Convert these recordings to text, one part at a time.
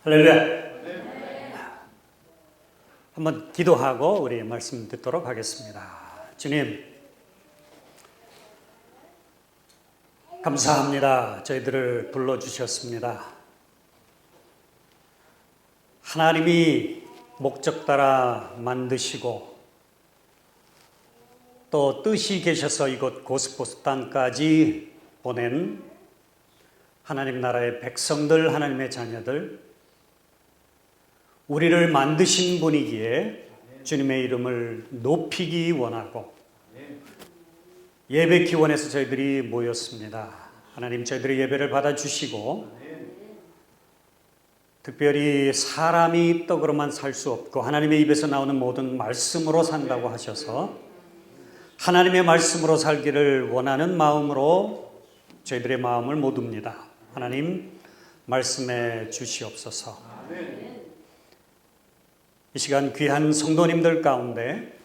할렐루야. 한번 기도하고 우리 말씀 듣도록 하겠습니다. 주님, 감사합니다. 저희들을 불러주셨습니다. 하나님이 목적 따라 만드시고 또 뜻이 계셔서 이곳 고스포스 땅까지 보낸 하나님 나라의 백성들, 하나님의 자녀들, 우리를 만드신 분이기에 주님의 이름을 높이기 원하고 예배 기원에서 저희들이 모였습니다. 하나님, 저희들의 예배를 받아주시고 특별히 사람이 떡으로만 살 수 없고 하나님의 입에서 나오는 모든 말씀으로 산다고 하셔서 하나님의 말씀으로 살기를 원하는 마음으로 저희들의 마음을 모둡니다. 하나님, 말씀해 주시옵소서. 이 시간 귀한 성도님들 가운데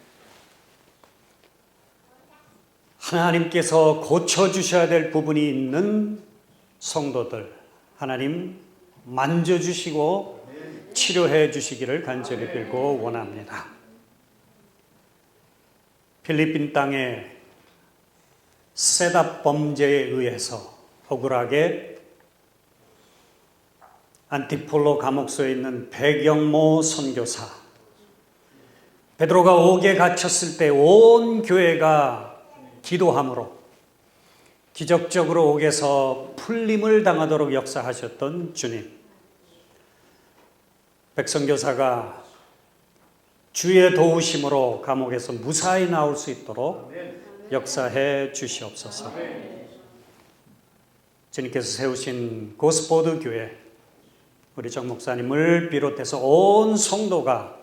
하나님께서 고쳐주셔야 될 부분이 있는 성도들, 하나님 만져주시고 치료해 주시기를 간절히 빌고 원합니다. 필리핀 땅에 세답 범죄에 의해서 억울하게 안티폴로 감옥소에 있는 백영모 선교사, 베드로가 옥에 갇혔을 때 온 교회가 기도함으로 기적적으로 옥에서 풀림을 당하도록 역사하셨던 주님, 백선교사가 주의 도우심으로 감옥에서 무사히 나올 수 있도록 역사해 주시옵소서. 주님께서 세우신 고스포드 교회, 우리 정 목사님을 비롯해서 온 성도가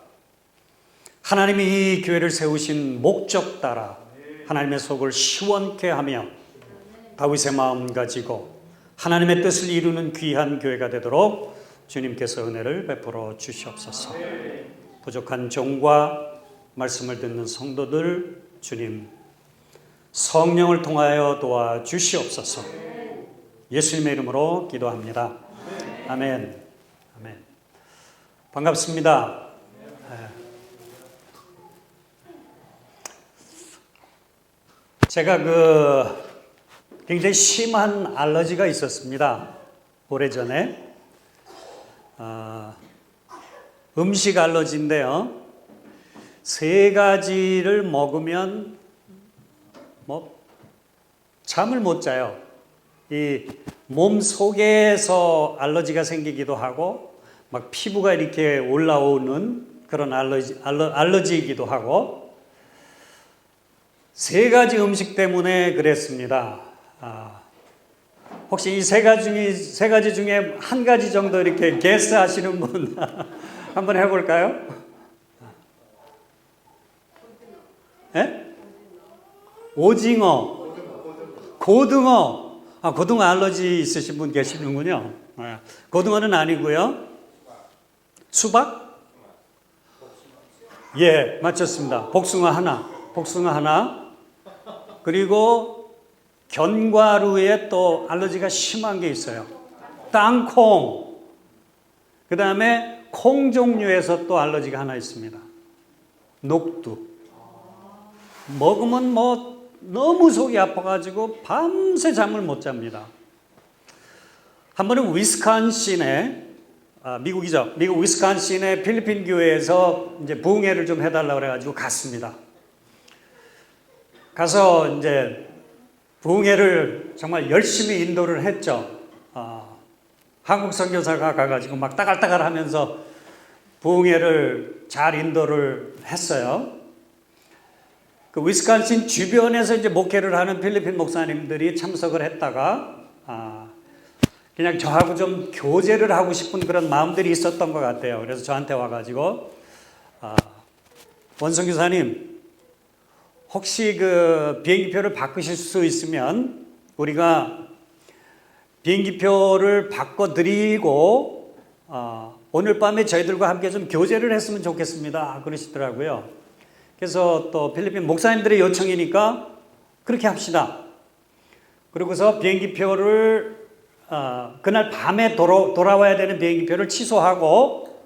하나님이 이 교회를 세우신 목적 따라 하나님의 속을 시원케 하며 다윗의 마음 가지고 하나님의 뜻을 이루는 귀한 교회가 되도록 주님께서 은혜를 베풀어 주시옵소서. 부족한 종과 말씀을 듣는 성도들, 주님 성령을 통하여 도와주시옵소서. 예수님의 이름으로 기도합니다. 아멘. 아멘. 반갑습니다. 제가 굉장히 심한 알러지가 있었습니다. 오래전에. 음식 알러지인데요. 3가지를 먹으면 잠을 못 자요. 이 몸 속에서 알러지가 생기기도 하고 막 피부가 이렇게 올라오는 그런 알러지이기도 하고 3가지 음식 때문에 그랬습니다. 혹시 이 3가지 중에 한 가지 정도 이렇게 게스 하시는 분 한번 해볼까요? 네? 오징어, 고등어. 고등어 알러지 있으신 분 계시는군요. 고등어는 아니고요. 수박? 예, 맞췄습니다. 복숭아 하나. 그리고 견과류에 또 알러지가 심한 게 있어요. 땅콩. 그 다음에 콩 종류에서 또 알러지가 하나 있습니다. 녹두. 먹으면 너무 속이 아파가지고 밤새 잠을 못 잡니다. 한 번은 위스콘신에, 미국이죠. 미국 위스콘신의 필리핀 교회에서 이제 부흥회를 좀 해달라고 그래가지고 갔습니다. 가서 이제 부흥회를 정말 열심히 인도를 했죠. 한국 선교사가 가가지고 막 따갈따갈 하면서 부흥회를 잘 인도를 했어요. 그 위스콘신 주변에서 이제 목회를 하는 필리핀 목사님들이 참석을 했다가, 그냥 저하고 좀 교제를 하고 싶은 그런 마음들이 있었던 것 같아요. 그래서 저한테 와가지고, 원성 교사님, 혹시 그 비행기표를 바꾸실 수 있으면 우리가 비행기표를 바꿔드리고 오늘 밤에 저희들과 함께 좀 교제를 했으면 좋겠습니다. 그러시더라고요. 그래서 또 필리핀 목사님들의 요청이니까 그렇게 합시다. 그러고서 비행기표를 그날 밤에 돌아와야 되는 비행기표를 취소하고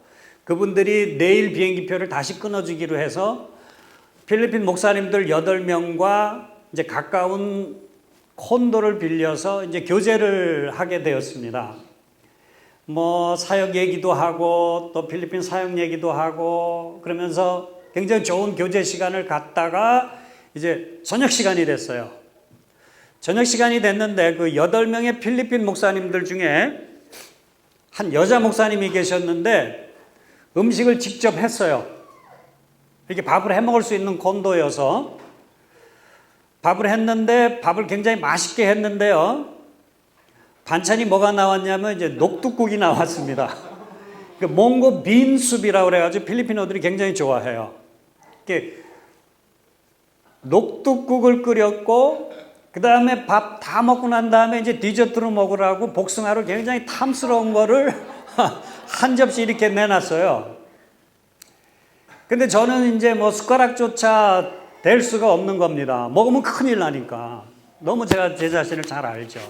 그분들이 내일 비행기표를 다시 끊어주기로 해서 필리핀 목사님들 8명과 이제 가까운 콘도를 빌려서 이제 교제를 하게 되었습니다. 뭐 사역 얘기도 하고 또 필리핀 사역 얘기도 하고 그러면서 굉장히 좋은 교제 시간을 갖다가 이제 저녁 시간이 됐어요. 저녁 시간이 됐는데 그 8명의 필리핀 목사님들 중에 한 여자 목사님이 계셨는데 음식을 직접 했어요. 이렇게 밥을 해 먹을 수 있는 콘도여서 밥을 했는데 밥을 굉장히 맛있게 했는데요. 반찬이 뭐가 나왔냐면 이제 녹두국이 나왔습니다. 그 몽고 빈숲이라고 그래가지고 필리핀어들이 굉장히 좋아해요. 이렇게 녹두국을 끓였고 그 다음에 밥 다 먹고 난 다음에 이제 디저트로 먹으라고 복숭아를 굉장히 탐스러운 거를 한 접시 이렇게 내놨어요. 근데 저는 이제 뭐 숟가락조차 댈 수가 없는 겁니다. 먹으면 큰일 나니까. 너무 제가 제 자신을 잘 알죠.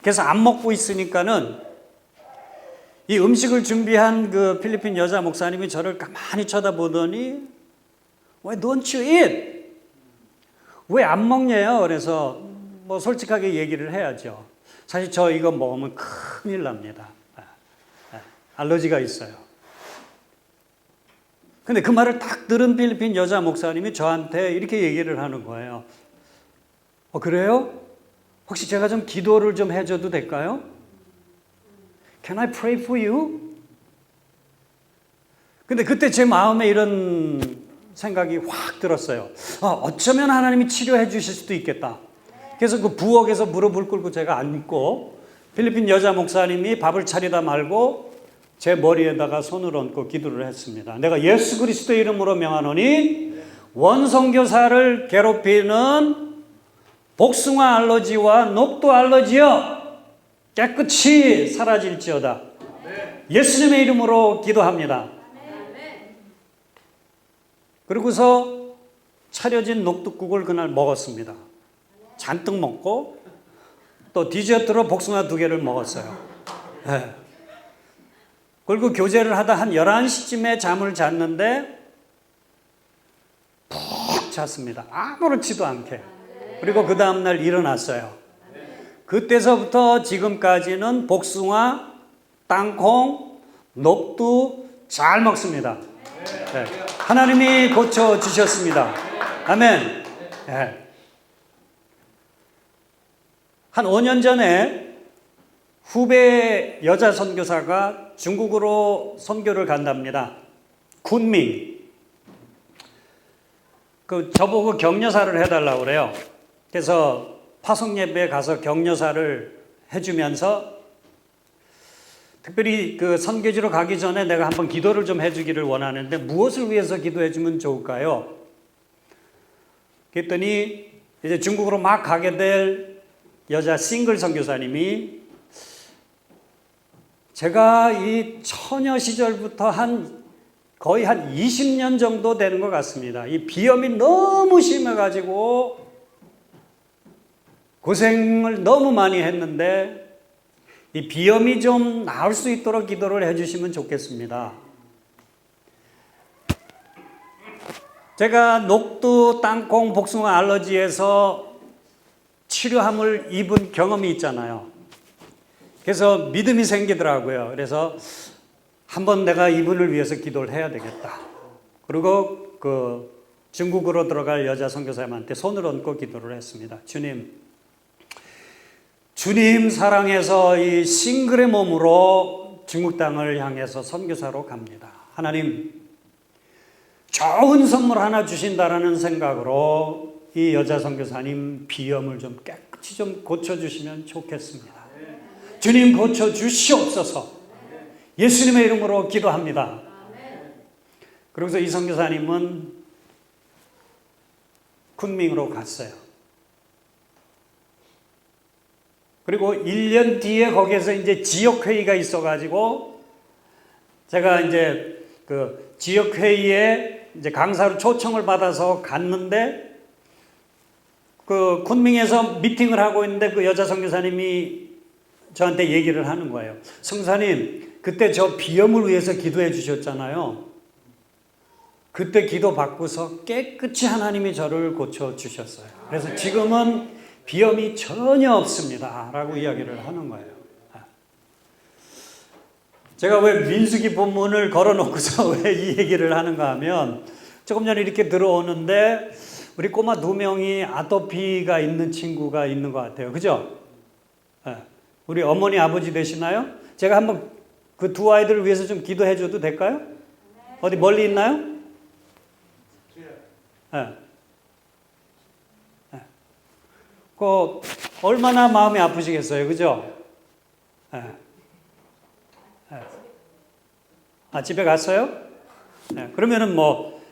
그래서 안 먹고 있으니까는 이 음식을 준비한 그 필리핀 여자 목사님이 저를 가만히 쳐다보더니 Why don't you eat? 왜 안 먹냐요? 그래서 뭐 솔직하게 얘기를 해야죠. 사실 저 이거 먹으면 큰일 납니다. 알러지가 있어요. 근데 그 말을 딱 들은 필리핀 여자 목사님이 저한테 이렇게 얘기를 하는 거예요. 그래요? 혹시 제가 좀 기도를 좀 해줘도 될까요? Can I pray for you? 근데 그때 제 마음에 이런 생각이 확 들었어요. 어쩌면 하나님이 치료해 주실 수도 있겠다. 그래서 그 부엌에서 무릎을 꿇고 제가 앉고 필리핀 여자 목사님이 밥을 차리다 말고 제 머리에다가 손을 얹고 기도를 했습니다. 내가 예수 그리스도의 이름으로 명하노니 원선교사를 괴롭히는 복숭아 알러지와 녹두 알러지여 깨끗이 사라질지어다. 예수님의 이름으로 기도합니다. 그러고서 차려진 녹두국을 그날 먹었습니다. 잔뜩 먹고 또 디저트로 복숭아 2개를 먹었어요. 네. 그리고 교제를 하다 한 11시쯤에 잠을 잤는데 푹 잤습니다. 아무렇지도 않게. 그리고 그 다음날 일어났어요. 그때서부터 지금까지는 복숭아, 땅콩, 녹두 잘 먹습니다. 네. 하나님이 고쳐주셨습니다. 아멘. 네. 한 5년 전에 후배 여자 선교사가 중국으로 선교를 간답니다. 군밍. 저보고 격려사를 해달라고 그래요. 그래서 파송 예배에 가서 격려사를 해주면서 특별히 그 선교지로 가기 전에 내가 한번 기도를 좀 해주기를 원하는데 무엇을 위해서 기도해주면 좋을까요? 그랬더니 이제 중국으로 막 가게 될 여자 싱글 선교사님이 제가 이 처녀 시절부터 거의 한 20년 정도 되는 것 같습니다. 이 비염이 너무 심해가지고 고생을 너무 많이 했는데 이 비염이 좀 나을 수 있도록 기도를 해주시면 좋겠습니다. 제가 녹두, 땅콩, 복숭아 알러지에서 치료함을 입은 경험이 있잖아요. 그래서 믿음이 생기더라고요. 그래서 한번 내가 이분을 위해서 기도를 해야 되겠다. 그리고 그 중국으로 들어갈 여자 선교사님한테 손을 얹고 기도를 했습니다. 주님 사랑해서 이 싱글의 몸으로 중국 땅을 향해서 선교사로 갑니다. 하나님 좋은 선물 하나 주신다라는 생각으로 이 여자 선교사님 비염을 좀 깨끗이 좀 고쳐주시면 좋겠습니다. 주님 고쳐주시옵소서. 예수님의 이름으로 기도합니다. 그러고서 이 선교사님은 쿤밍으로 갔어요. 그리고 1년 뒤에 거기에서 이제 지역회의가 있어가지고 제가 이제 그 지역회의에 이제 강사로 초청을 받아서 갔는데 그 쿤밍에서 미팅을 하고 있는데 그 여자 선교사님이 저한테 얘기를 하는 거예요. 성사님, 그때 저 비염을 위해서 기도해 주셨잖아요. 그때 기도 받고서 깨끗이 하나님이 저를 고쳐주셨어요. 그래서 지금은 비염이 전혀 없습니다. 라고 이야기를 하는 거예요. 제가 왜 민수기 본문을 걸어놓고서 왜 이 얘기를 하는가 하면 조금 전에 이렇게 들어오는데 우리 꼬마 2명이 아토피가 있는 친구가 있는 것 같아요. 그죠? 우리 어머니 아버지 되시나요? 제가 한번 그 두 아이들을 위해서 좀 기도해 줘도 될까요? 어디 멀리 있나요? 그 얼마나 마음이 아프시겠어요. 그죠? 집에 갔어요? 그러면은 뭐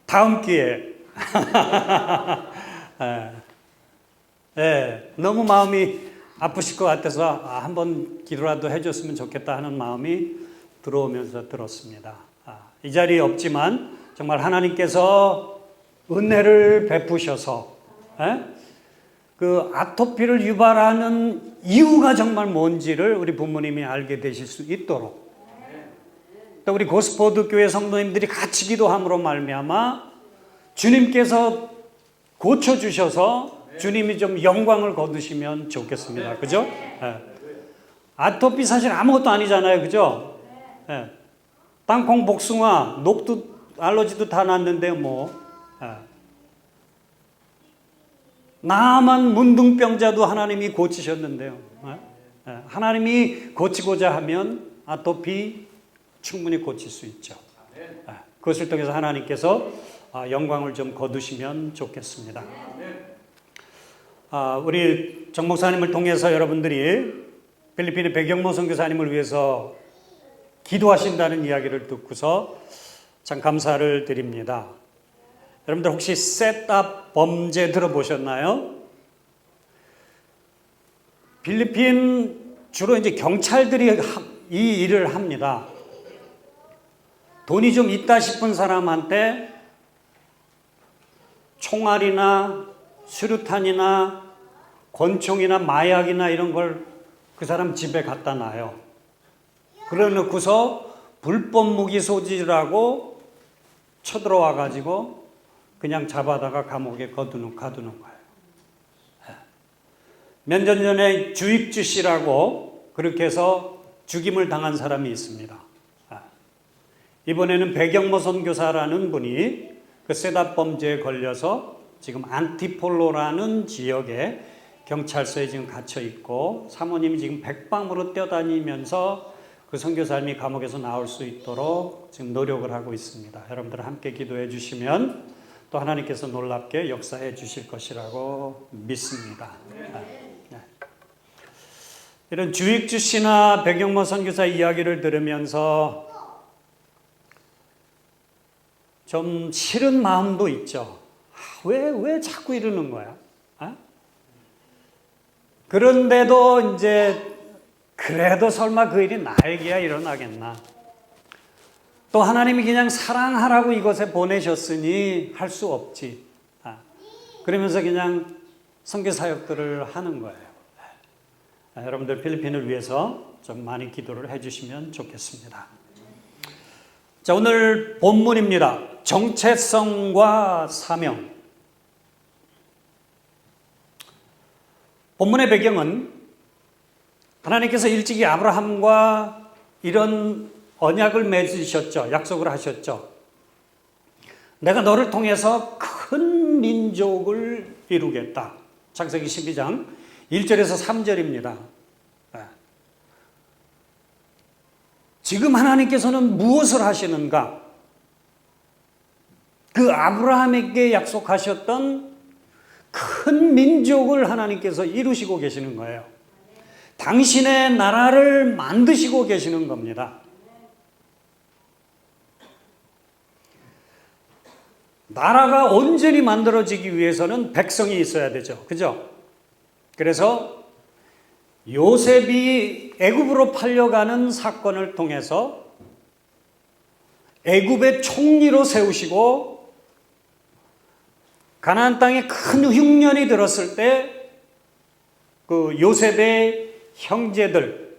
다음 기회에 너무 마음이 아프실 것 같아서 한번 기도라도 해줬으면 좋겠다 하는 마음이 들어오면서 들었습니다. 이 자리에 없지만 정말 하나님께서 은혜를 베푸셔서 그 아토피를 유발하는 이유가 정말 뭔지를 우리 부모님이 알게 되실 수 있도록 또 우리 고스포드 교회 성도님들이 같이 기도함으로 말미암아 주님께서 고쳐주셔서 주님이 좀 영광을 거두시면 좋겠습니다. 그죠? 아토피 사실 아무것도 아니잖아요. 그죠? 땅콩, 복숭아, 녹두 알러지도 다 났는데 나만 문둥병자도 하나님이 고치셨는데요. 하나님이 고치고자 하면 아토피 충분히 고칠 수 있죠. 그것을 통해서 하나님께서 영광을 좀 거두시면 좋겠습니다. 우리 정 목사님을 통해서 여러분들이 필리핀의 백영모 선교사님을 위해서 기도하신다는 이야기를 듣고서 참 감사를 드립니다. 여러분들 혹시 셋업 범죄 들어보셨나요? 필리핀 주로 이제 경찰들이 이 일을 합니다. 돈이 좀 있다 싶은 사람한테 총알이나 수류탄이나 권총이나 마약이나 이런 걸 그 사람 집에 갖다 놔요. 그래 놓고서 불법 무기 소지라고 쳐들어와 가지고 그냥 잡아다가 감옥에 가두는 거예요. 몇 년 전에 주익주 씨라고 그렇게 해서 죽임을 당한 사람이 있습니다. 이번에는 백영모 선교사라는 분이 그 셋업 범죄에 걸려서 지금 안티폴로라는 지역에 경찰서에 지금 갇혀 있고 사모님이 지금 백방으로 뛰어다니면서 그 선교사님이 감옥에서 나올 수 있도록 지금 노력을 하고 있습니다. 여러분들 함께 기도해 주시면 또 하나님께서 놀랍게 역사해 주실 것이라고 믿습니다. 이런 주익주 씨나 백영모 선교사 이야기를 들으면서 좀 싫은 마음도 있죠. 왜 자꾸 이러는 거야? 그런데도 이제 그래도 설마 그 일이 나에게야 일어나겠나? 또 하나님이 그냥 사랑하라고 이곳에 보내셨으니 할 수 없지. 그러면서 그냥 선교 사역들을 하는 거예요. 여러분들 필리핀을 위해서 좀 많이 기도를 해주시면 좋겠습니다. 자, 오늘 본문입니다. 정체성과 사명. 본문의 배경은 하나님께서 일찍이 아브라함과 이런 언약을 맺으셨죠. 약속을 하셨죠. 내가 너를 통해서 큰 민족을 이루겠다. 창세기 12장 1절에서 3절입니다. 지금 하나님께서는 무엇을 하시는가? 그 아브라함에게 약속하셨던 큰 민족을 하나님께서 이루시고 계시는 거예요. 당신의 나라를 만드시고 계시는 겁니다. 나라가 온전히 만들어지기 위해서는 백성이 있어야 되죠. 그죠? 그래서 요셉이 애굽으로 팔려가는 사건을 통해서 애굽의 총리로 세우시고 가나안 땅에 큰 흉년이 들었을 때 그 요셉의 형제들,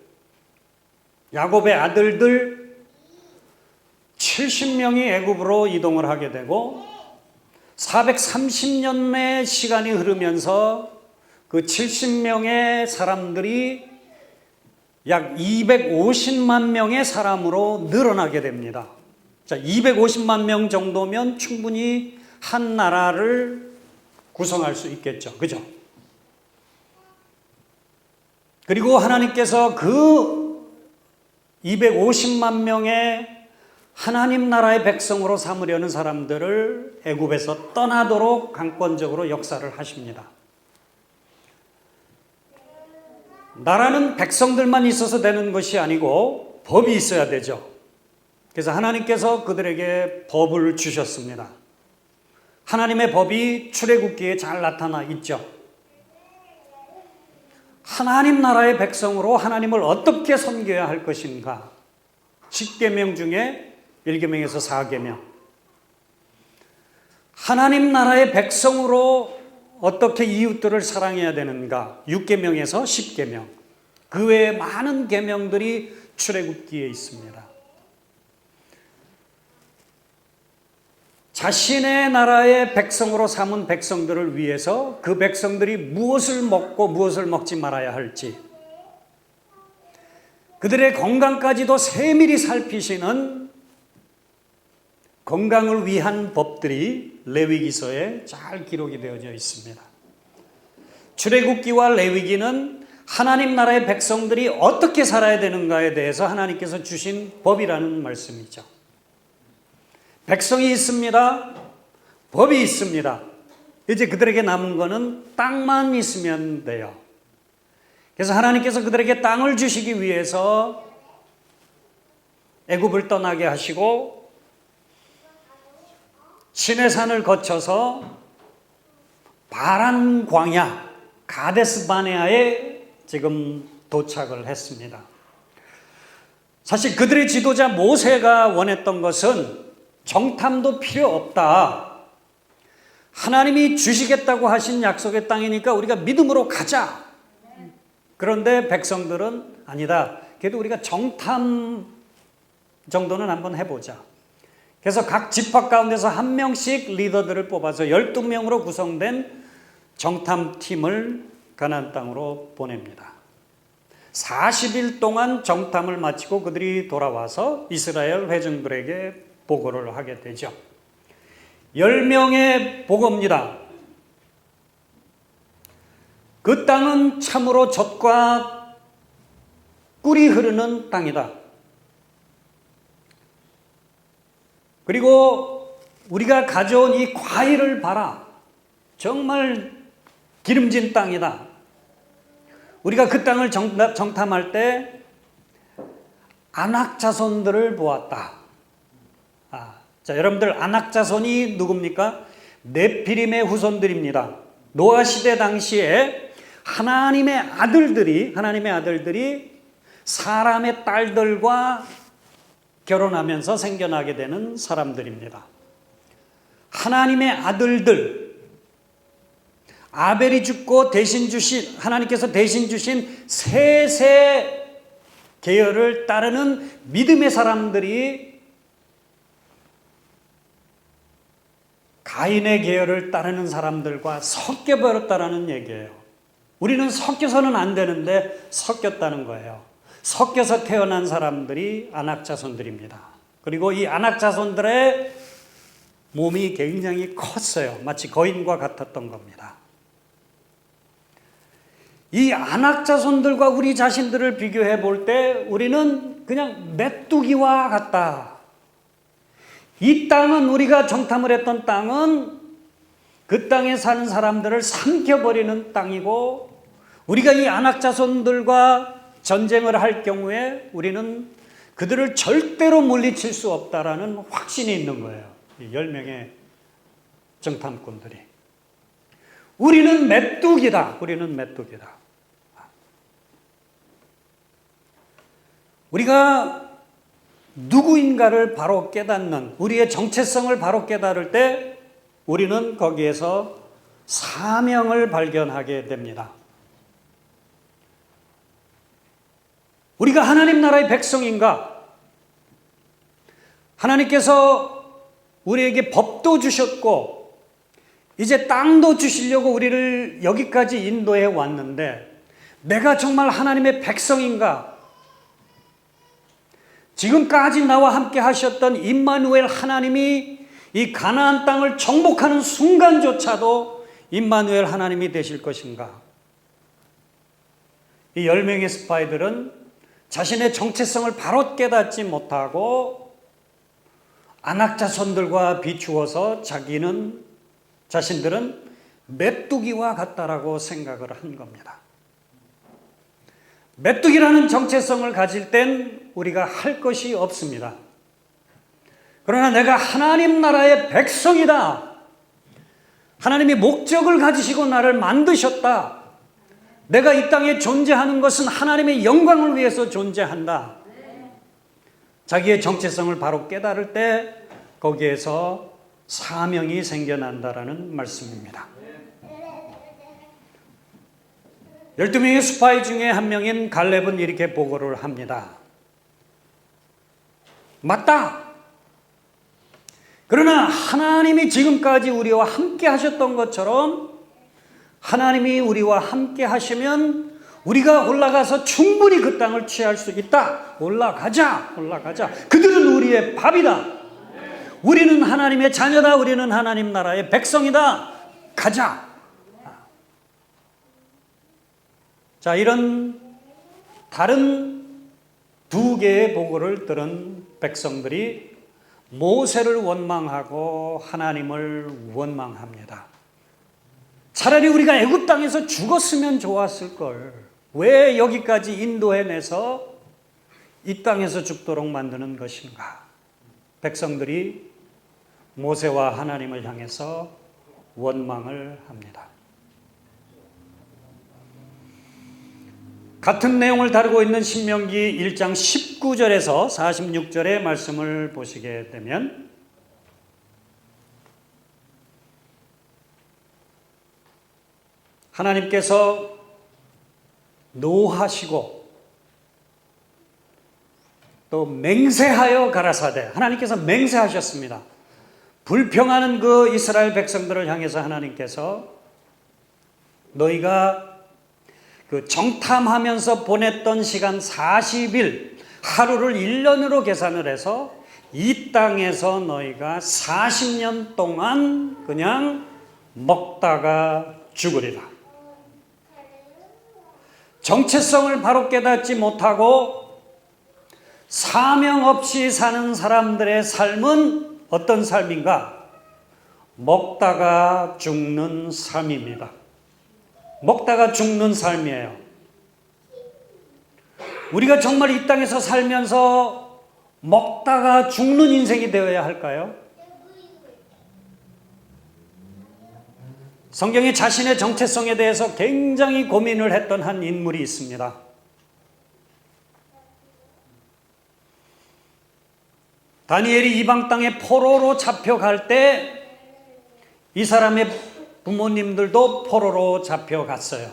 야곱의 아들들 70명이 애굽으로 이동을 하게 되고 430년의 시간이 흐르면서 그 70명의 사람들이 약 250만 명의 사람으로 늘어나게 됩니다. 자, 250만 명 정도면 충분히 한 나라를 구성할 수 있겠죠. 그죠? 그리고 하나님께서 그 250만 명의 하나님 나라의 백성으로 삼으려는 사람들을 애굽에서 떠나도록 강권적으로 역사를 하십니다. 나라는 백성들만 있어서 되는 것이 아니고 법이 있어야 되죠. 그래서 하나님께서 그들에게 법을 주셨습니다. 하나님의 법이 출애굽기에 잘 나타나 있죠. 하나님 나라의 백성으로 하나님을 어떻게 섬겨야 할 것인가. 10계명 중에 1계명에서 4계명. 하나님 나라의 백성으로 어떻게 이웃들을 사랑해야 되는가. 6계명에서 10계명. 그 외에 많은 계명들이 출애굽기에 있습니다. 자신의 나라의 백성으로 삼은 백성들을 위해서 그 백성들이 무엇을 먹고 무엇을 먹지 말아야 할지, 그들의 건강까지도 세밀히 살피시는 건강을 위한 법들이 레위기서에 잘 기록이 되어져 있습니다. 출애굽기와 레위기는 하나님 나라의 백성들이 어떻게 살아야 되는가에 대해서 하나님께서 주신 법이라는 말씀이죠. 백성이 있습니다. 법이 있습니다. 이제 그들에게 남은 거는 땅만 있으면 돼요. 그래서 하나님께서 그들에게 땅을 주시기 위해서 애굽을 떠나게 하시고 시내산을 거쳐서 바란 광야 가데스 바네아에 지금 도착을 했습니다. 사실 그들의 지도자 모세가 원했던 것은 정탐도 필요 없다. 하나님이 주시겠다고 하신 약속의 땅이니까 우리가 믿음으로 가자. 그런데 백성들은 아니다. 그래도 우리가 정탐 정도는 한번 해보자. 그래서 각 지파 가운데서 한 명씩 리더들을 뽑아서 12명으로 구성된 정탐팀을 가나안 땅으로 보냅니다. 40일 동안 정탐을 마치고 그들이 돌아와서 이스라엘 회중들에게 보고를 하게 되죠. 10명의 보고입니다. 그 땅은 참으로 젖과 꿀이 흐르는 땅이다. 그리고 우리가 가져온 이 과일을 봐라. 정말 기름진 땅이다. 우리가 그 땅을 정탐할 때 아낙 자손들을 보았다. 자, 여러분들 아낙 자손이 누굽니까? 네피림의 후손들입니다. 노아 시대 당시에 하나님의 아들들이 사람의 딸들과 결혼하면서 생겨나게 되는 사람들입니다. 하나님의 아들들, 아벨이 죽고 하나님께서 대신 주신 셋의 계열을 따르는 믿음의 사람들이 가인의 계열을 따르는 사람들과 섞여버렸다라는 얘기예요. 우리는 섞여서는 안 되는데 섞였다는 거예요. 섞여서 태어난 사람들이 아낙 자손들입니다. 그리고 이 아낙 자손들의 몸이 굉장히 컸어요. 마치 거인과 같았던 겁니다. 이 아낙 자손들과 우리 자신들을 비교해 볼 때 우리는 그냥 메뚜기와 같다. 이 땅은 우리가 정탐을 했던 땅은 그 땅에 사는 사람들을 삼켜버리는 땅이고 우리가 이 아낙 자손들과 전쟁을 할 경우에 우리는 그들을 절대로 물리칠 수 없다라는 확신이 있는 거예요. 이 10명의 정탐꾼들이. 우리는 메뚜기다. 우리가 누구인가를 바로 깨닫는, 우리의 정체성을 바로 깨달을 때 우리는 거기에서 사명을 발견하게 됩니다. 우리가 하나님 나라의 백성인가? 하나님께서 우리에게 법도 주셨고 이제 땅도 주시려고 우리를 여기까지 인도해 왔는데 내가 정말 하나님의 백성인가? 지금까지 나와 함께 하셨던 임마누엘 하나님이 이 가나안 땅을 정복하는 순간조차도 임마누엘 하나님이 되실 것인가? 이 10명의 스파이들은 자신의 정체성을 바로 깨닫지 못하고 안악자손들과 비추어서 자신들은 메뚜기와 같다라고 생각을 한 겁니다. 메뚜기라는 정체성을 가질 땐 우리가 할 것이 없습니다. 그러나 내가 하나님 나라의 백성이다. 하나님이 목적을 가지시고 나를 만드셨다. 내가 이 땅에 존재하는 것은 하나님의 영광을 위해서 존재한다. 자기의 정체성을 바로 깨달을 때 거기에서 사명이 생겨난다라는 말씀입니다. 12명의 스파이 중에 한 명인 갈렙은 이렇게 보고를 합니다. 맞다. 그러나 하나님이 지금까지 우리와 함께 하셨던 것처럼 하나님이 우리와 함께 하시면 우리가 올라가서 충분히 그 땅을 취할 수 있다. 올라가자. 그들은 우리의 밥이다. 우리는 하나님의 자녀다. 우리는 하나님 나라의 백성이다. 가자. 자, 이런 다른 두 개의 보고를 들은 백성들이 모세를 원망하고 하나님을 원망합니다. 차라리 우리가 애굽 땅에서 죽었으면 좋았을 걸. 왜 여기까지 인도해내서 이 땅에서 죽도록 만드는 것인가? 백성들이 모세와 하나님을 향해서 원망을 합니다. 같은 내용을 다루고 있는 신명기 1장 19절에서 46절의 말씀을 보시게 되면 하나님께서 노하시고 또 맹세하여 가라사대, 하나님께서 맹세하셨습니다. 불평하는 그 이스라엘 백성들을 향해서 하나님께서 너희가 그 정탐하면서 보냈던 시간 40일, 하루를 1년으로 계산을 해서 이 땅에서 너희가 40년 동안 그냥 먹다가 죽으리라. 정체성을 바로 깨닫지 못하고 사명 없이 사는 사람들의 삶은 어떤 삶인가? 먹다가 죽는 삶입니다. 먹다가 죽는 삶이에요. 우리가 정말 이 땅에서 살면서 먹다가 죽는 인생이 되어야 할까요? 성경에 자신의 정체성에 대해서 굉장히 고민을 했던 한 인물이 있습니다. 다니엘이 이방 땅에 포로로 잡혀갈 때 이 사람의 부모님들도 포로로 잡혀갔어요.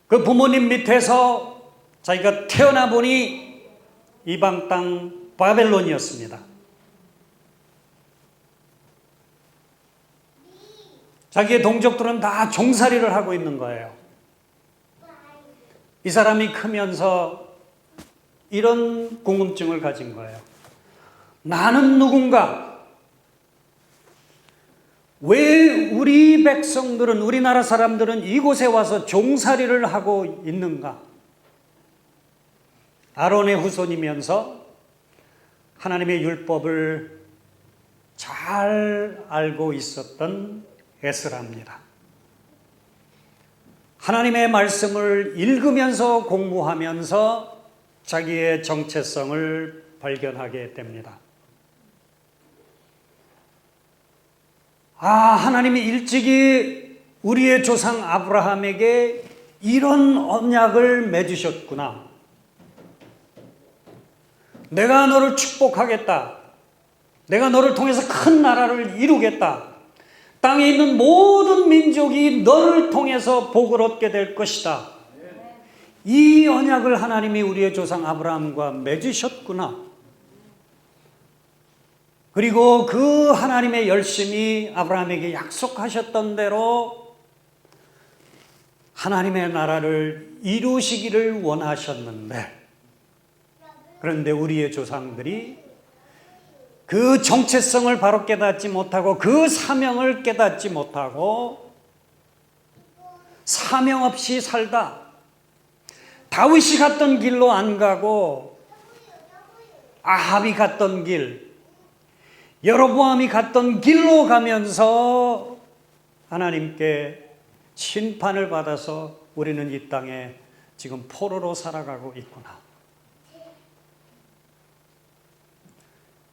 그 부모님 밑에서 자기가 태어나 보니 이방 땅 바벨론이었습니다. 자기의 동족들은 다 종살이를 하고 있는 거예요. 이 사람이 크면서 이런 궁금증을 가진 거예요. 나는 누군가? 왜 우리 백성들은, 우리나라 사람들은 이곳에 와서 종살이를 하고 있는가? 아론의 후손이면서 하나님의 율법을 잘 알고 있었던 에스라입니다. 하나님의 말씀을 읽으면서 공부하면서 자기의 정체성을 발견하게 됩니다. 하나님이 일찍이 우리의 조상 아브라함에게 이런 언약을 맺으셨구나. 내가 너를 축복하겠다. 내가 너를 통해서 큰 나라를 이루겠다. 땅에 있는 모든 민족이 너를 통해서 복을 얻게 될 것이다. 이 언약을 하나님이 우리의 조상 아브라함과 맺으셨구나. 그리고 그 하나님의 열심히 아브라함에게 약속하셨던 대로 하나님의 나라를 이루시기를 원하셨는데, 그런데 우리의 조상들이 그 정체성을 바로 깨닫지 못하고 그 사명을 깨닫지 못하고 사명 없이 살다 다윗이 갔던 길로 안 가고 아합이 갔던 길, 여로보암이 갔던 길로 가면서 하나님께 심판을 받아서 우리는 이 땅에 지금 포로로 살아가고 있구나.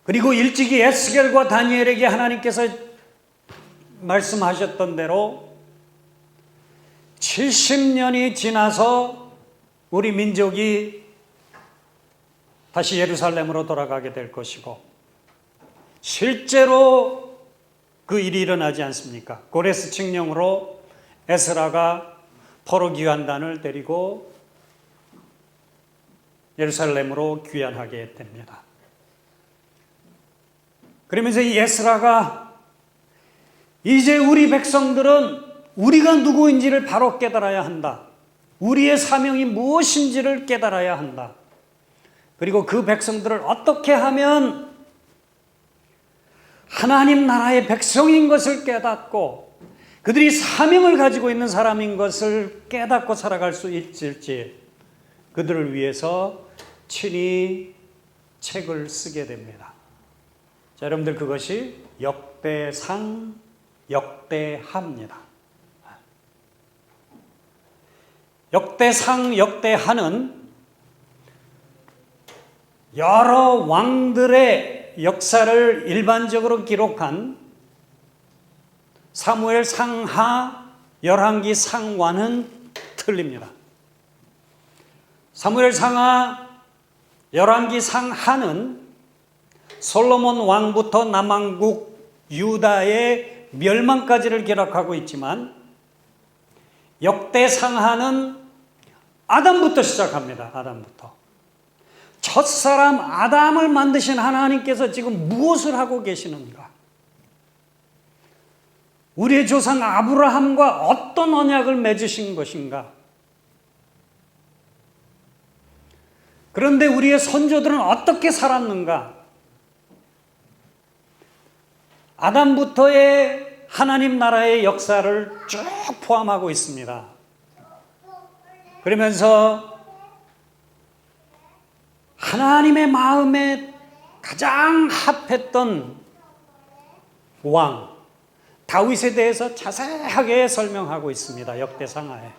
그리고 일찍이 에스겔과 다니엘에게 하나님께서 말씀하셨던 대로 70년이 지나서 우리 민족이 다시 예루살렘으로 돌아가게 될 것이고, 실제로 그 일이 일어나지 않습니까? 고레스 칙령으로 에스라가 포로 귀환단을 데리고 예루살렘으로 귀환하게 됩니다. 그러면서 이 에스라가 이제 우리 백성들은 우리가 누구인지를 바로 깨달아야 한다. 우리의 사명이 무엇인지를 깨달아야 한다. 그리고 그 백성들을 어떻게 하면 하나님 나라의 백성인 것을 깨닫고 그들이 사명을 가지고 있는 사람인 것을 깨닫고 살아갈 수 있을지, 그들을 위해서 친히 책을 쓰게 됩니다. 자, 여러분들, 그것이 역대상, 역대하입니다. 역대상, 역대하는 여러 왕들의 역사를 일반적으로 기록한 사무엘 상하, 열왕기 상와는 틀립니다. 사무엘 상하, 열왕기 상하는 솔로몬 왕부터 남왕국 유다의 멸망까지를 기록하고 있지만, 역대상하는 아담부터 시작합니다. 아담부터. 첫사람 아담을 만드신 하나님께서 지금 무엇을 하고 계시는가? 우리의 조상 아브라함과 어떤 언약을 맺으신 것인가? 그런데 우리의 선조들은 어떻게 살았는가? 아담부터의 하나님 나라의 역사를 쭉 포함하고 있습니다. 그러면서 하나님의 마음에 가장 합했던 왕 다윗에 대해서 자세하게 설명하고 있습니다. 역대상하에.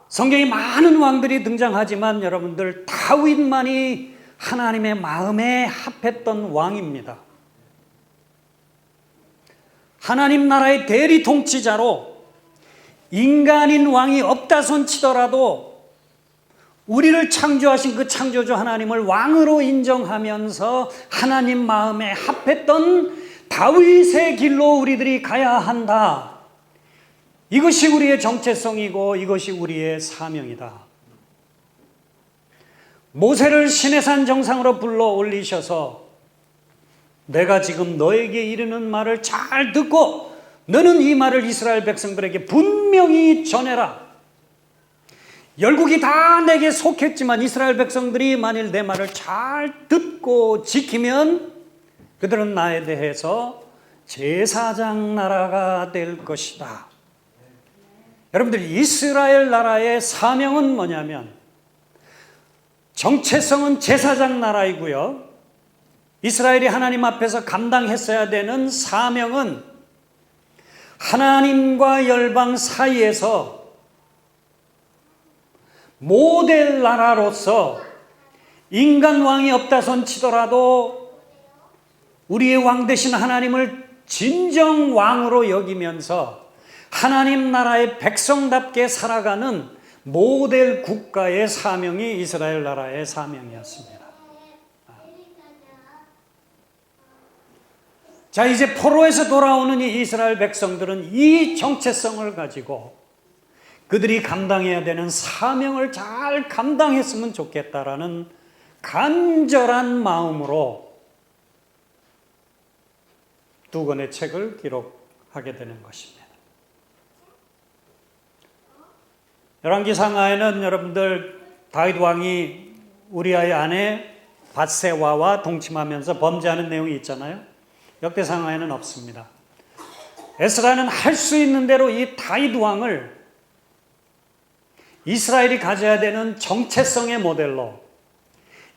성경에 많은 왕들이 등장하지만 여러분들, 다윗만이 하나님의 마음에 합했던 왕입니다. 하나님 나라의 대리 통치자로 인간인 왕이 없다 손 치더라도 우리를 창조하신 그 창조주 하나님을 왕으로 인정하면서 하나님 마음에 합했던 다윗의 길로 우리들이 가야 한다. 이것이 우리의 정체성이고 이것이 우리의 사명이다. 모세를 시내산 정상으로 불러 올리셔서 내가 지금 너에게 이르는 말을 잘 듣고 너는 이 말을 이스라엘 백성들에게 분명히 전해라. 열국이 다 내게 속했지만 이스라엘 백성들이 만일 내 말을 잘 듣고 지키면 그들은 나에 대해서 제사장 나라가 될 것이다. 여러분들, 이스라엘 나라의 사명은 뭐냐면 정체성은 제사장 나라이고요, 이스라엘이 하나님 앞에서 감당했어야 되는 사명은 하나님과 열방 사이에서 모델 나라로서 인간 왕이 없다 손 치더라도 우리의 왕 되신 하나님을 진정 왕으로 여기면서 하나님 나라의 백성답게 살아가는 모델 국가의 사명이 이스라엘 나라의 사명이었습니다. 자, 이제 포로에서 돌아오는 이 이스라엘 백성들은 이 정체성을 가지고 그들이 감당해야 되는 사명을 잘 감당했으면 좋겠다라는 간절한 마음으로 두 권의 책을 기록하게 되는 것입니다. 열왕기상하에는 여러분들 다윗 왕이 우리아의 아내 밧세바와 동침하면서 범죄하는 내용이 있잖아요. 역대상하에는 없습니다. 에스라는 할 수 있는 대로 이 다윗 왕을 이스라엘이 가져야 되는 정체성의 모델로,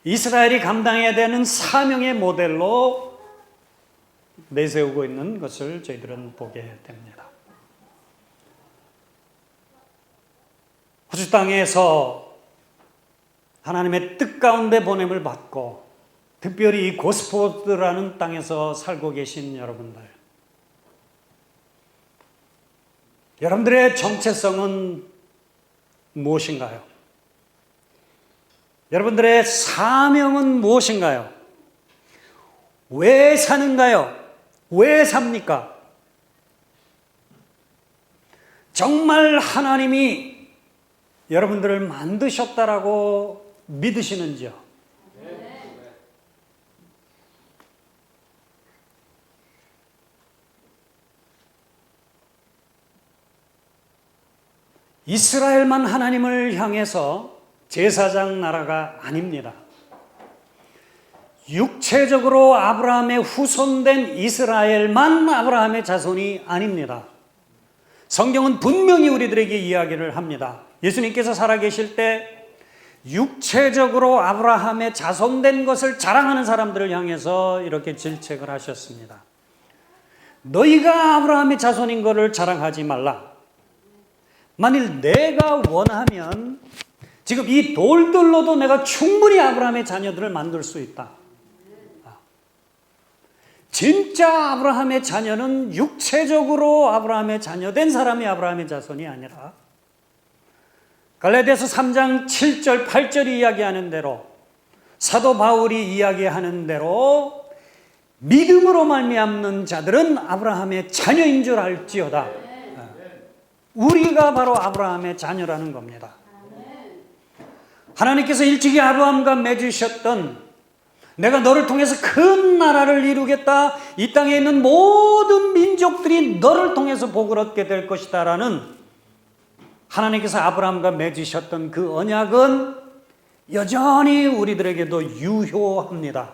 이스라엘이 감당해야 되는 사명의 모델로 내세우고 있는 것을 저희들은 보게 됩니다. 호주 땅에서 하나님의 뜻 가운데 보냄을 받고 특별히 이 고스포드라는 땅에서 살고 계신 여러분들, 여러분들의 정체성은 무엇인가요? 여러분들의 사명은 무엇인가요? 왜 사는가요? 왜 삽니까? 정말 하나님이 여러분들을 만드셨다라고 믿으시는지요? 이스라엘만 하나님을 향해서 제사장 나라가 아닙니다. 육체적으로 아브라함의 후손된 이스라엘만 아브라함의 자손이 아닙니다. 성경은 분명히 우리들에게 이야기를 합니다. 예수님께서 살아계실 때 육체적으로 아브라함의 자손된 것을 자랑하는 사람들을 향해서 이렇게 질책을 하셨습니다. 너희가 아브라함의 자손인 것을 자랑하지 말라. 만일 내가 원하면 지금 이 돌들로도 내가 충분히 아브라함의 자녀들을 만들 수 있다. 진짜 아브라함의 자녀는 육체적으로 아브라함의 자녀된 사람이 아브라함의 자손이 아니라 갈라디아서 3장 7절 8절이 이야기하는 대로, 사도 바울이 이야기하는 대로 믿음으로 말미암는 자들은 아브라함의 자녀인 줄 알지어다. 우리가 바로 아브라함의 자녀라는 겁니다. 하나님께서 일찍이 아브라함과 맺으셨던 내가 너를 통해서 큰 나라를 이루겠다, 이 땅에 있는 모든 민족들이 너를 통해서 복을 얻게 될 것이다 라는 하나님께서 아브라함과 맺으셨던 그 언약은 여전히 우리들에게도 유효합니다.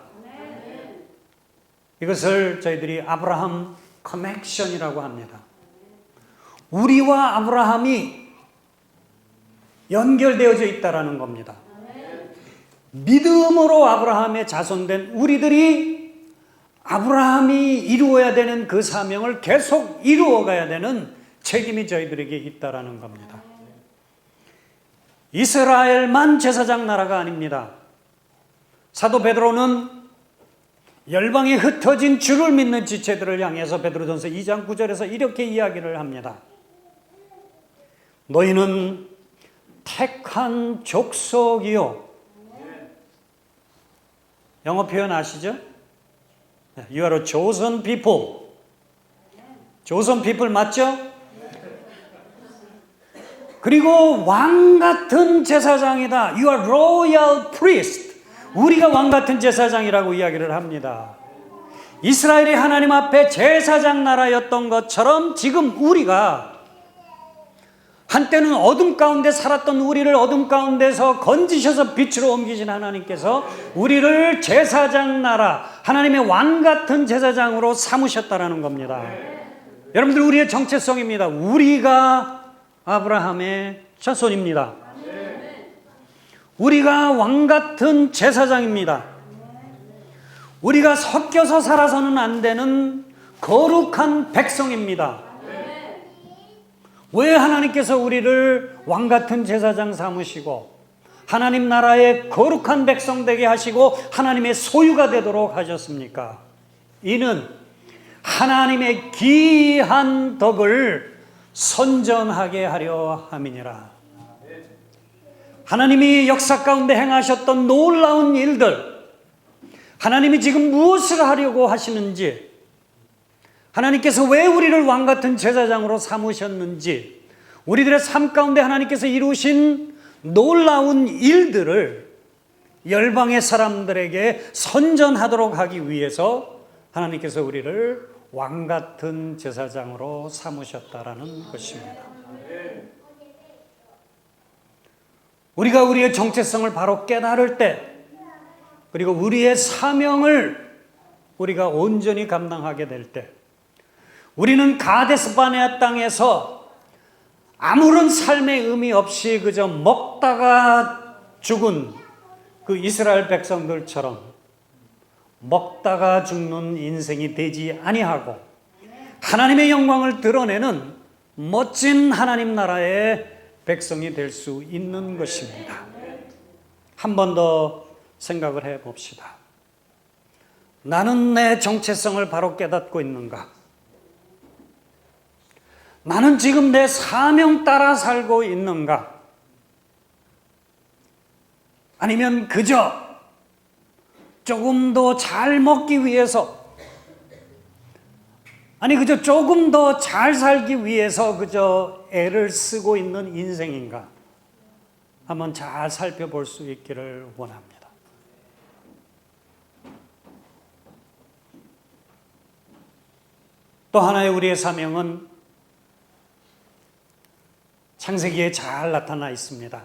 이것을 저희들이 아브라함 커넥션이라고 합니다. 우리와 아브라함이 연결되어져 있다라는 겁니다. 믿음으로 아브라함의 자손된 우리들이 아브라함이 이루어야 되는 그 사명을 계속 이루어가야 되는 책임이 저희들에게 있다라는 겁니다. 이스라엘만 제사장 나라가 아닙니다. 사도 베드로는 열방에 흩어진 주를 믿는 지체들을 향해서 베드로전서 2장 9절에서 이렇게 이야기를 합니다. 너희는 택한 족속이요. 영어 표현 아시죠? You are a chosen people. chosen people 맞죠? 그리고 왕 같은 제사장이다. You are royal priest. 우리가 왕 같은 제사장이라고 이야기를 합니다. 이스라엘이 하나님 앞에 제사장 나라였던 것처럼 지금 우리가 한때는 어둠 가운데 살았던 우리를 어둠 가운데서 건지셔서 빛으로 옮기신 하나님께서 우리를 제사장 나라, 하나님의 왕 같은 제사장으로 삼으셨다라는 겁니다. 여러분들, 우리의 정체성입니다. 우리가 아브라함의 자손입니다. 우리가 왕 같은 제사장입니다. 우리가 섞여서 살아서는 안 되는 거룩한 백성입니다. 왜 하나님께서 우리를 왕 같은 제사장 삼으시고 하나님 나라의 거룩한 백성 되게 하시고 하나님의 소유가 되도록 하셨습니까? 이는 하나님의 귀한 덕을 선전하게 하려 함이니라. 하나님이 역사 가운데 행하셨던 놀라운 일들, 하나님이 지금 무엇을 하려고 하시는지, 하나님께서 왜 우리를 왕같은 제사장으로 삼으셨는지, 우리들의 삶 가운데 하나님께서 이루신 놀라운 일들을 열방의 사람들에게 선전하도록 하기 위해서 하나님께서 우리를 왕같은 제사장으로 삼으셨다라는 것입니다. 우리가 우리의 정체성을 바로 깨달을 때, 그리고 우리의 사명을 우리가 온전히 감당하게 될 때, 우리는 가데스 바네아 땅에서 아무런 삶의 의미 없이 그저 먹다가 죽은 그 이스라엘 백성들처럼 먹다가 죽는 인생이 되지 아니하고 하나님의 영광을 드러내는 멋진 하나님 나라의 백성이 될 수 있는 것입니다. 한 번 더 생각을 해 봅시다. 나는 내 정체성을 바로 깨닫고 있는가? 나는 지금 내 사명 따라 살고 있는가? 아니면 그저 조금 더 잘 먹기 위해서, 아니 그저 조금 더 잘 살기 위해서 그저 애를 쓰고 있는 인생인가? 한번 잘 살펴볼 수 있기를 원합니다. 또 하나의 우리의 사명은 창세기에 잘 나타나 있습니다.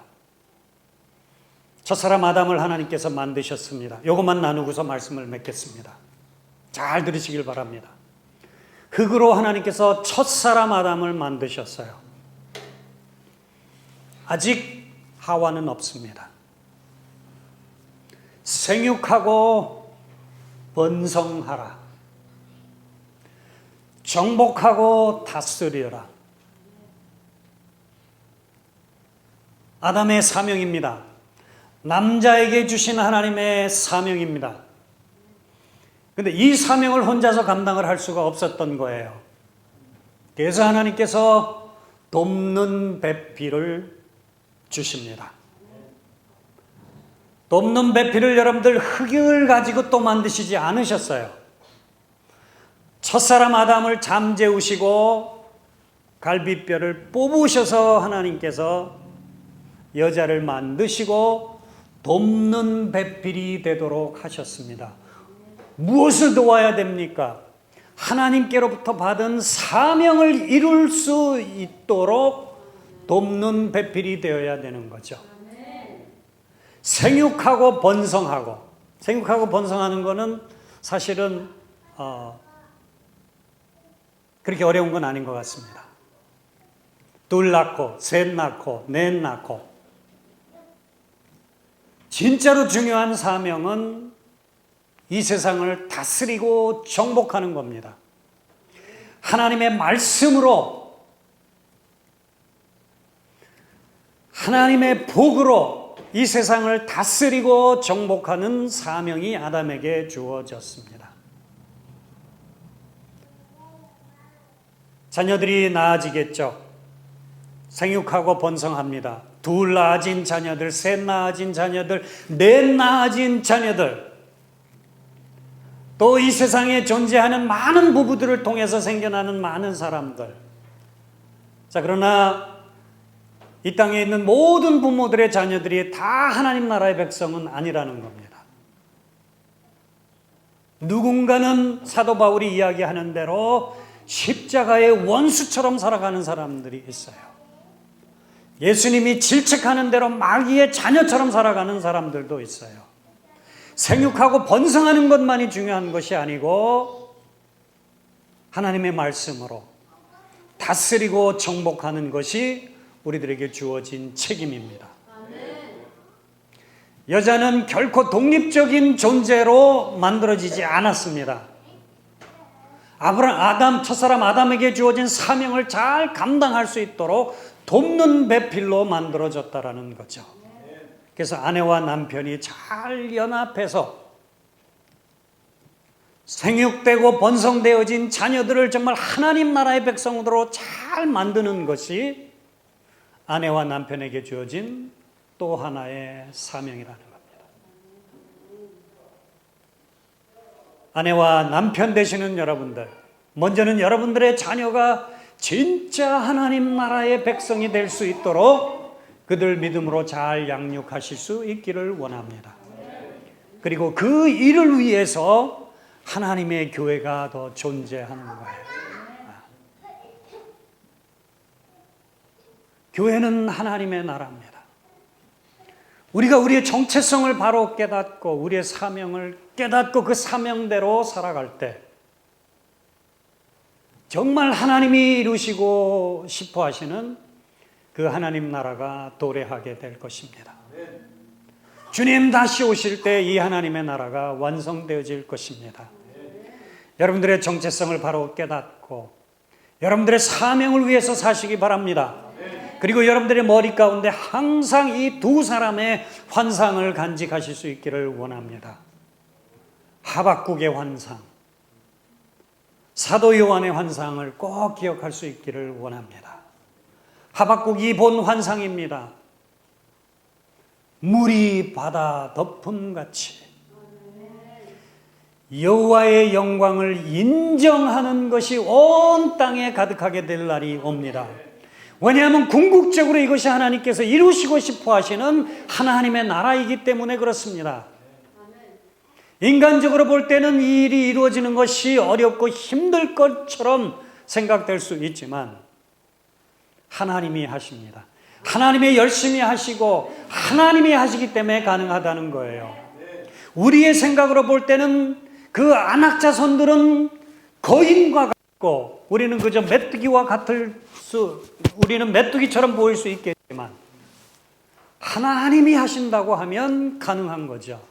첫사람 아담을 하나님께서 만드셨습니다. 이것만 나누고서 말씀을 맺겠습니다. 잘 들으시길 바랍니다. 흙으로 하나님께서 첫사람 아담을 만드셨어요. 아직 하와는 없습니다. 생육하고 번성하라. 정복하고 다스려라. 아담의 사명입니다. 남자에게 주신 하나님의 사명입니다. 그런데 이 사명을 혼자서 감당을 할 수가 없었던 거예요. 그래서 하나님께서 돕는 배필을 주십니다. 돕는 배필을 여러분들 흙을 가지고 또 만드시지 않으셨어요. 첫사람 아담을 잠재우시고 갈비뼈를 뽑으셔서 하나님께서 여자를 만드시고 돕는 배필이 되도록 하셨습니다. 무엇을 도와야 됩니까? 하나님께로부터 받은 사명을 이룰 수 있도록 돕는 배필이 되어야 되는 거죠. 생육하고 번성하고, 생육하고 번성하는 거는 사실은 그렇게 어려운 건 아닌 것 같습니다. 둘 낳고, 셋 낳고, 넷 낳고. 진짜로 중요한 사명은 이 세상을 다스리고 정복하는 겁니다. 하나님의 말씀으로, 하나님의 복으로 이 세상을 다스리고 정복하는 사명이 아담에게 주어졌습니다. 자녀들이 나아지겠죠. 생육하고 번성합니다. 둘 낳아진 자녀들, 셋 낳아진 자녀들, 넷 낳아진 자녀들, 또 이 세상에 존재하는 많은 부부들을 통해서 생겨나는 많은 사람들. 자, 그러나 이 땅에 있는 모든 부모들의 자녀들이 다 하나님 나라의 백성은 아니라는 겁니다. 누군가는 사도 바울이 이야기하는 대로 십자가의 원수처럼 살아가는 사람들이 있어요. 예수님이 질책하는 대로 마귀의 자녀처럼 살아가는 사람들도 있어요. 생육하고 번성하는 것만이 중요한 것이 아니고 하나님의 말씀으로 다스리고 정복하는 것이 우리들에게 주어진 책임입니다. 여자는 결코 독립적인 존재로 만들어지지 않았습니다. 첫사람 아담에게 주어진 사명을 잘 감당할 수 있도록 돕는 배필로 만들어졌다라는 거죠. 그래서 아내와 남편이 잘 연합해서 생육되고 번성되어진 자녀들을 정말 하나님 나라의 백성으로 잘 만드는 것이 아내와 남편에게 주어진 또 하나의 사명이라는 겁니다. 아내와 남편 되시는 여러분들, 먼저는 여러분들의 자녀가 진짜 하나님 나라의 백성이 될 수 있도록 그들 믿음으로 잘 양육하실 수 있기를 원합니다. 그리고 그 일을 위해서 하나님의 교회가 더 존재하는 거예요. 교회는 하나님의 나라입니다. 우리가 우리의 정체성을 바로 깨닫고 우리의 사명을 깨닫고 그 사명대로 살아갈 때 정말 하나님이 이루시고 싶어 하시는 그 하나님 나라가 도래하게 될 것입니다. 주님 다시 오실 때 이 하나님의 나라가 완성되어질 것입니다. 여러분들의 정체성을 바로 깨닫고 여러분들의 사명을 위해서 사시기 바랍니다. 그리고 여러분들의 머리 가운데 항상 이 두 사람의 환상을 간직하실 수 있기를 원합니다. 하박국의 환상, 사도 요한의 환상을 꼭 기억할 수 있기를 원합니다. 하박국이 본 환상입니다. 물이 바다 덮음같이 여호와의 영광을 인정하는 것이 온 땅에 가득하게 될 날이 옵니다. 왜냐하면 궁극적으로 이것이 하나님께서 이루시고 싶어 하시는 하나님의 나라이기 때문에 그렇습니다. 인간적으로 볼 때는 이 일이 이루어지는 것이 어렵고 힘들 것처럼 생각될 수 있지만 하나님이 하십니다. 하나님이 열심히 하시고 하나님이 하시기 때문에 가능하다는 거예요. 우리의 생각으로 볼 때는 그 안악자손들은 거인과 같고 우리는 그저 메뚜기와 우리는 메뚜기처럼 보일 수 있겠지만 하나님이 하신다고 하면 가능한 거죠.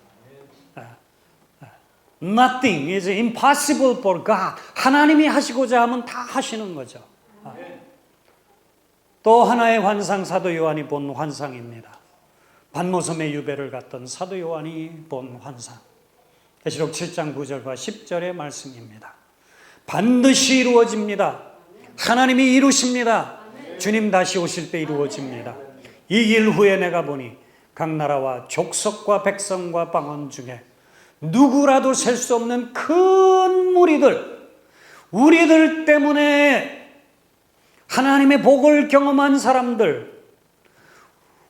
Nothing is impossible for God. 하나님이 하시고자 하면 다 하시는 거죠. 또 하나의 환상, 사도 요한이 본 환상입니다. 반모섬의 유배를 갔던 사도 요한이 본 환상. 계시록 7장 9절과 10절의 말씀입니다. 반드시 이루어집니다. 하나님이 이루십니다. 주님 다시 오실 때 이루어집니다. 이 일 후에 내가 보니 각 나라와 족속과 백성과 방언 중에 누구라도 셀 수 없는 큰 무리들, 우리들 때문에 하나님의 복을 경험한 사람들,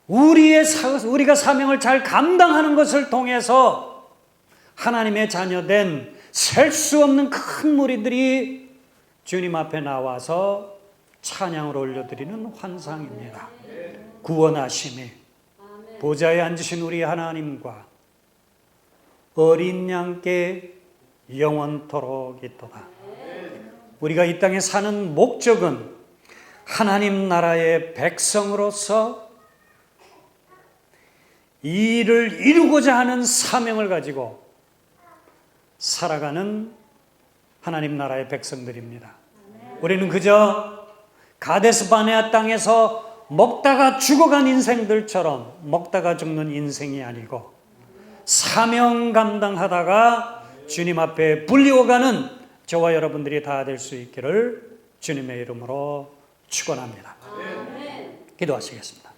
우리가 사명을 잘 감당하는 것을 통해서 하나님의 자녀된 셀 수 없는 큰 무리들이 주님 앞에 나와서 찬양을 올려드리는 환상입니다. 구원하심이 보좌에 앉으신 우리 하나님과 어린 양께 영원토록 있도다. 우리가 이 땅에 사는 목적은 하나님 나라의 백성으로서 이 일을 이루고자 하는 사명을 가지고 살아가는 하나님 나라의 백성들입니다. 우리는 그저 가데스 바네아 땅에서 먹다가 죽어간 인생들처럼 먹다가 죽는 인생이 아니고 사명 감당하다가 주님 앞에 불리워가는 저와 여러분들이 다 될 수 있기를 주님의 이름으로 축원합니다. 기도하시겠습니다.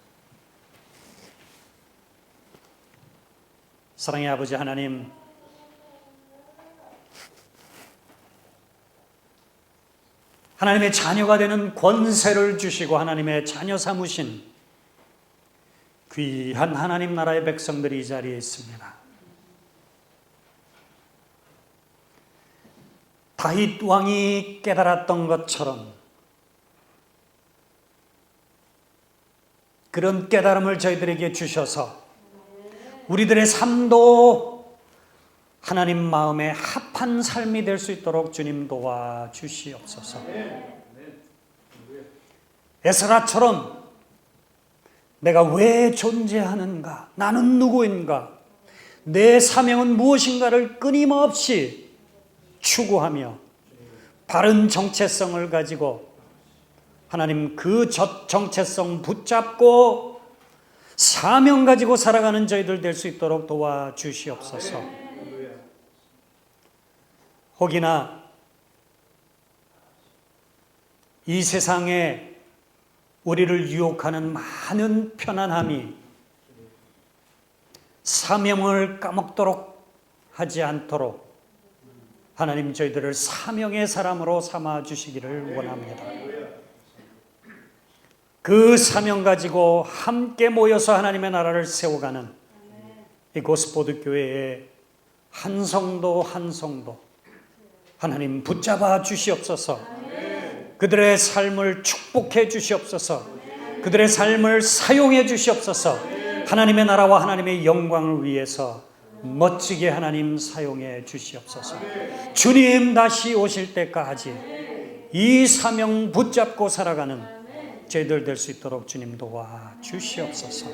사랑의 아버지 하나님, 하나님의 자녀가 되는 권세를 주시고 하나님의 자녀 삼으신 귀한 하나님 나라의 백성들이 이 자리에 있습니다. 다윗 왕이 깨달았던 것처럼 그런 깨달음을 저희들에게 주셔서 우리들의 삶도 하나님 마음에 합한 삶이 될 수 있도록 주님 도와주시옵소서. 에스라처럼 내가 왜 존재하는가? 나는 누구인가? 내 사명은 무엇인가를 끊임없이 추구하며 바른 정체성을 가지고 하나님 그 정체성 붙잡고 사명 가지고 살아가는 저희들 될 수 있도록 도와주시옵소서. 혹이나 이 세상에 우리를 유혹하는 많은 편안함이 사명을 까먹도록 하지 않도록 하나님 저희들을 사명의 사람으로 삼아 주시기를 원합니다. 그 사명 가지고 함께 모여서 하나님의 나라를 세워가는 이 고스포드 교회의 한 성도 한 성도 하나님 붙잡아 주시옵소서. 그들의 삶을 축복해 주시옵소서. 그들의 삶을 사용해 주시옵소서. 하나님의 나라와 하나님의 영광을 위해서 멋지게 하나님 사용해 주시옵소서. 주님 다시 오실 때까지 이 사명 붙잡고 살아가는 저희들 될 수 있도록 주님 도와 주시옵소서.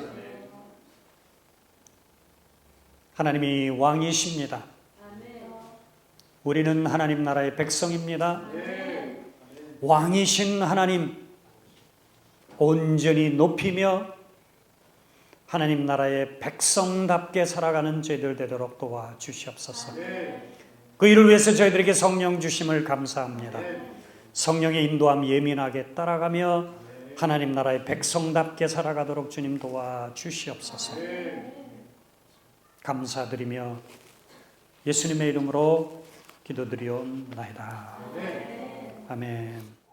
하나님이 왕이십니다. 우리는 하나님 나라의 백성입니다. 왕이신 하나님 온전히 높이며 하나님 나라의 백성답게 살아가는 저희들 되도록 도와주시옵소서. 그 일을 위해서 저희들에게 성령 주심을 감사합니다. 성령의 인도함 예민하게 따라가며 하나님 나라의 백성답게 살아가도록 주님 도와주시옵소서. 감사드리며 예수님의 이름으로 기도드리옵나이다. 아멘.